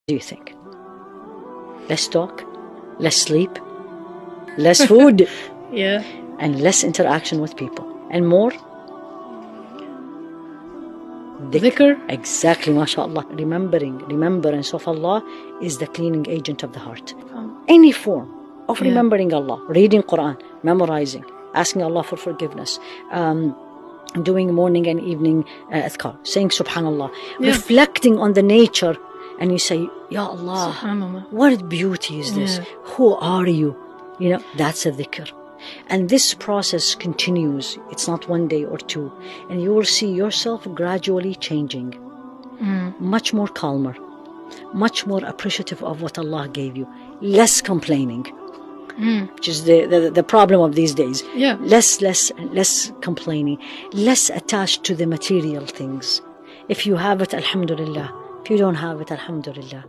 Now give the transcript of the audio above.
do you think? Less talk, less sleep, less food, Yeah. and less interaction with people, and more Dhikr. Exactly, mashallah. Remembrance of Allah is the cleaning agent of the heart. Any form of remembering Allah, reading Quran, memorizing, asking Allah for forgiveness, doing morning and evening adhkar, saying subhanallah, reflecting on the nature, and you say, Ya Allah, Subhanallah. what beauty is this? Who are you? You know, that's a dhikr. And this process continues. It's not one day or two. And you will see yourself gradually changing. Much more calmer, much more appreciative of what Allah gave you, less complaining, which is the problem of these days. Less complaining, less attached to the material things. If you have it, alhamdulillah. If you don't have it, alhamdulillah.